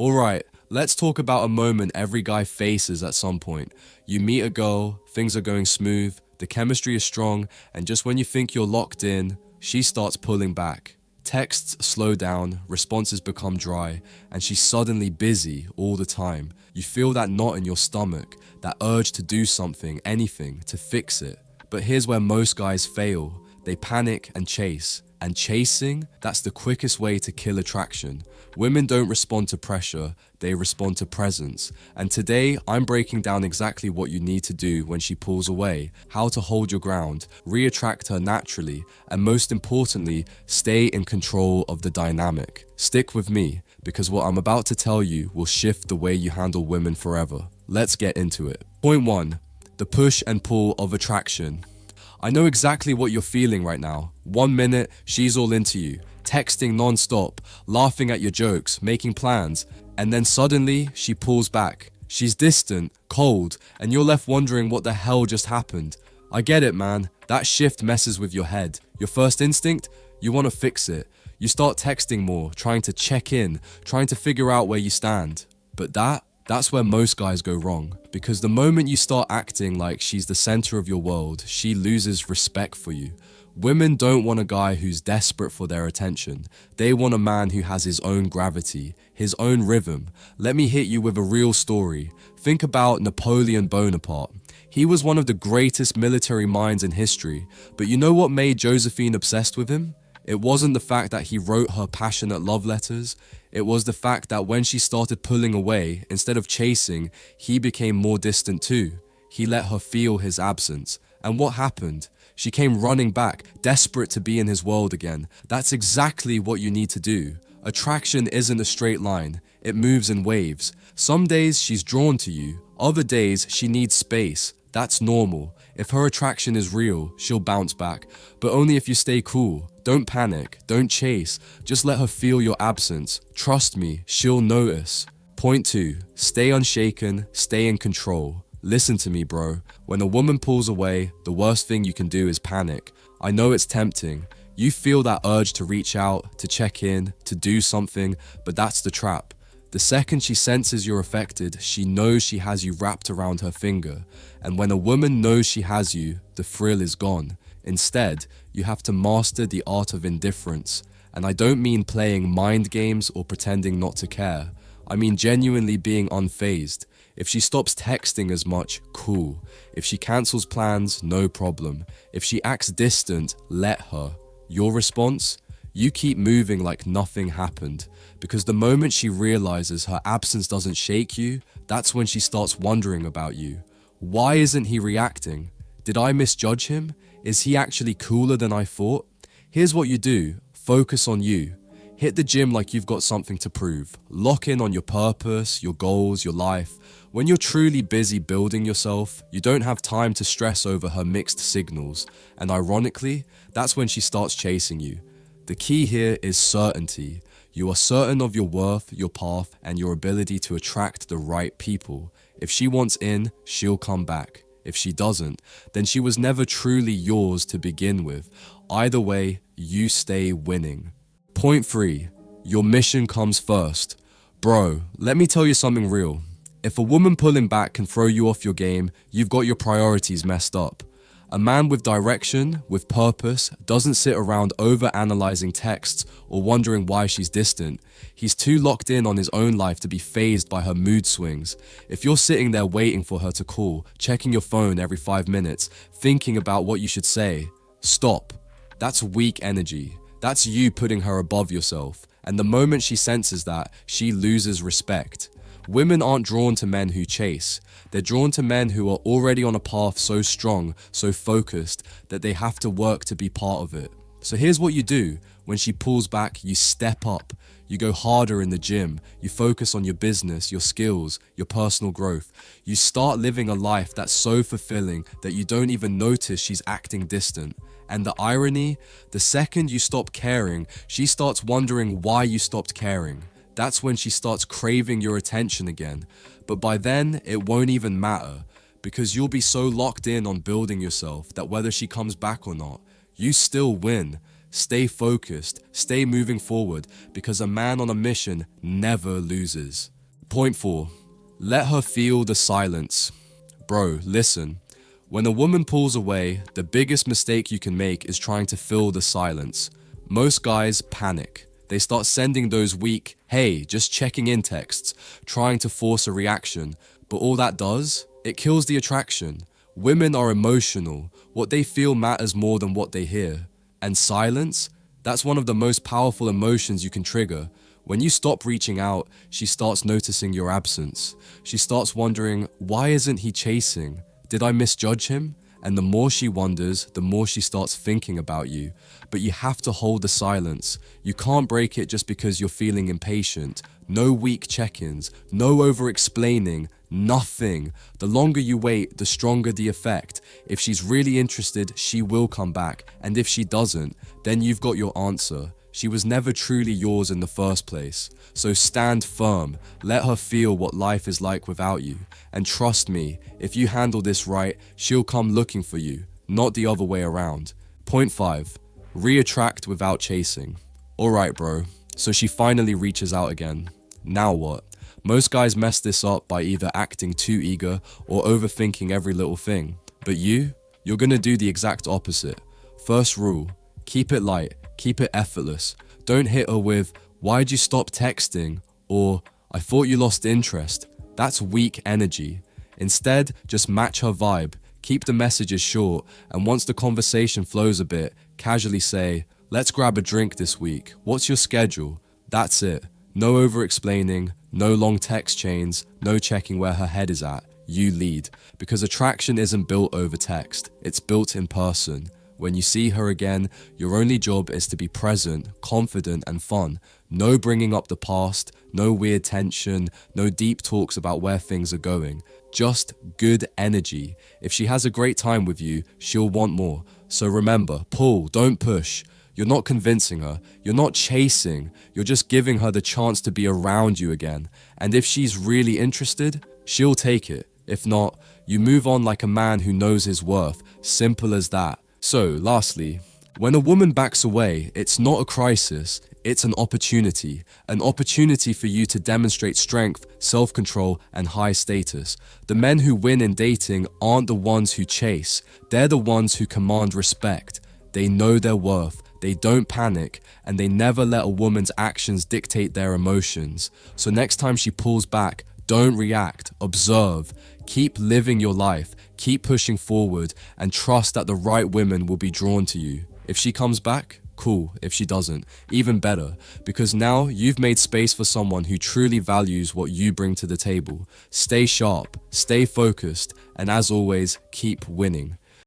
Alright, let's talk about a moment every guy faces at some point. You meet a girl, things are going smooth, the chemistry is strong, and just when you think you're locked in, she starts pulling back. Texts slow down, responses become dry, and she's suddenly busy all the time. You feel that knot in your stomach, that urge to do something, anything, to fix it. But here's where most guys fail. They panic and chase. And chasing, that's the quickest way to kill attraction. Women don't respond to pressure, they respond to presence. And today, I'm breaking down exactly what you need to do when she pulls away, how to hold your ground, re-attract her naturally, and most importantly, stay in control of the dynamic. Stick with me, because what I'm about to tell you will shift the way you handle women forever. Let's get into it. Point 1. The push and pull of attraction. I know exactly what you're feeling right now. 1 minute, she's all into you, texting non-stop, laughing at your jokes, making plans, and then suddenly she pulls back. She's distant, cold, and you're left wondering what the hell just happened. I get it, man. That shift messes with your head. Your first instinct? You want to fix it. You start texting more, trying to check in, trying to figure out where you stand. But that's where most guys go wrong, because the moment you start acting like she's the center of your world, she loses respect for you. Women don't want a guy who's desperate for their attention. They want a man who has his own gravity, his own rhythm. Let me hit you with a real story. Think about Napoleon Bonaparte. He was one of the greatest military minds in history, but you know what made Josephine obsessed with him? It wasn't the fact that he wrote her passionate love letters. It was the fact that when she started pulling away, instead of chasing, he became more distant too. He let her feel his absence. And what happened? She came running back, desperate to be in his world again. That's exactly what you need to do. Attraction isn't a straight line. It moves in waves. Some days she's drawn to you. Other days she needs space. That's normal. If her attraction is real, she'll bounce back. But only if you stay cool. Don't panic. Don't chase. Just let her feel your absence. Trust me, she'll notice. Point 2. Stay unshaken. Stay in control. Listen to me, bro. When a woman pulls away, the worst thing you can do is panic. I know it's tempting. You feel that urge to reach out, to check in, to do something, but that's the trap. The second she senses you're affected, she knows she has you wrapped around her finger. And when a woman knows she has you, the thrill is gone. Instead, you have to master the art of indifference. And I don't mean playing mind games or pretending not to care. I mean genuinely being unfazed. If she stops texting as much, cool. If she cancels plans, no problem. If she acts distant, let her. Your response? You keep moving like nothing happened. Because the moment she realizes her absence doesn't shake you, that's when she starts wondering about you. Why isn't he reacting? Did I misjudge him? Is he actually cooler than I thought? Here's what you do. Focus on you. Hit the gym like you've got something to prove. Lock in on your purpose, your goals, your life. When you're truly busy building yourself, you don't have time to stress over her mixed signals. And ironically, that's when she starts chasing you. The key here is certainty. You are certain of your worth, your path, and your ability to attract the right people. If she wants in, she'll come back. If she doesn't, then she was never truly yours to begin with. Either way, you stay winning. Point 3. Your mission comes first. Bro, let me tell you something real. If a woman pulling back can throw you off your game, you've got your priorities messed up. A man with direction, with purpose, doesn't sit around over-analyzing texts or wondering why she's distant. He's too locked in on his own life to be fazed by her mood swings. If you're sitting there waiting for her to call, checking your phone every 5 minutes, thinking about what you should say, stop. That's weak energy. That's you putting her above yourself. And the moment she senses that, she loses respect. Women aren't drawn to men who chase. They're drawn to men who are already on a path so strong, so focused, that they have to work to be part of it. So here's what you do. When she pulls back, you step up. You go harder in the gym. You focus on your business, your skills, your personal growth. You start living a life that's so fulfilling that you don't even notice she's acting distant. And the irony, the second you stop caring, she starts wondering why you stopped caring. That's when she starts craving your attention again. But by then, it won't even matter, because you'll be so locked in on building yourself that whether she comes back or not, you still win. stay focused, stay moving forward, because a man on a mission never loses. Point 4. Let her feel the silence. Bro, listen. When a woman pulls away, the biggest mistake you can make is trying to fill the silence. Most guys panic. They start sending those weak, hey, just checking in texts, trying to force a reaction. But all that does, it kills the attraction. Women are emotional. What they feel matters more than what they hear. And silence? That's one of the most powerful emotions you can trigger. When you stop reaching out, she starts noticing your absence. She starts wondering, why isn't he chasing? Did I misjudge him? And the more she wonders, the more she starts thinking about you. But you have to hold the silence. You can't break it just because you're feeling impatient. No weak check-ins, no over-explaining, nothing. The longer you wait, the stronger the effect. If she's really interested, she will come back. And if she doesn't, then you've got your answer. She was never truly yours in the first place. So stand firm, let her feel what life is like without you. And trust me, if you handle this right, she'll come looking for you, not the other way around. Point 5. Re-attract without chasing. Alright bro, so she finally reaches out again. Now what? Most guys mess this up by either acting too eager or overthinking every little thing. But you're gonna do the exact opposite. First rule, keep it light. Keep it effortless. Don't hit her with, why'd you stop texting? Or, I thought you lost interest. That's weak energy. Instead, just match her vibe. Keep the messages short, and once the conversation flows a bit, casually say, let's grab a drink this week. What's your schedule? That's it. No over-explaining, no long text chains, no checking where her head is at. You lead. Because attraction isn't built over text. It's built in person. When you see her again, your only job is to be present, confident, and fun. No bringing up the past, no weird tension, no deep talks about where things are going. Just good energy. If she has a great time with you, she'll want more. So remember, pull, don't push. You're not convincing her. You're not chasing. You're just giving her the chance to be around you again. And if she's really interested, she'll take it. If not, you move on like a man who knows his worth. Simple as that. So, lastly, when a woman backs away, it's not a crisis, it's an opportunity for you to demonstrate strength, self-control, and high status. The men who win in dating aren't the ones who chase, they're the ones who command respect. They know their worth, they don't panic, and they never let a woman's actions dictate their emotions. So next time she pulls back, don't react, observe. Keep living your life, keep pushing forward, and trust that the right women will be drawn to you. If she comes back, cool. If she doesn't, even better, because now you've made space for someone who truly values what you bring to the table. Stay sharp, stay focused, and as always, keep winning.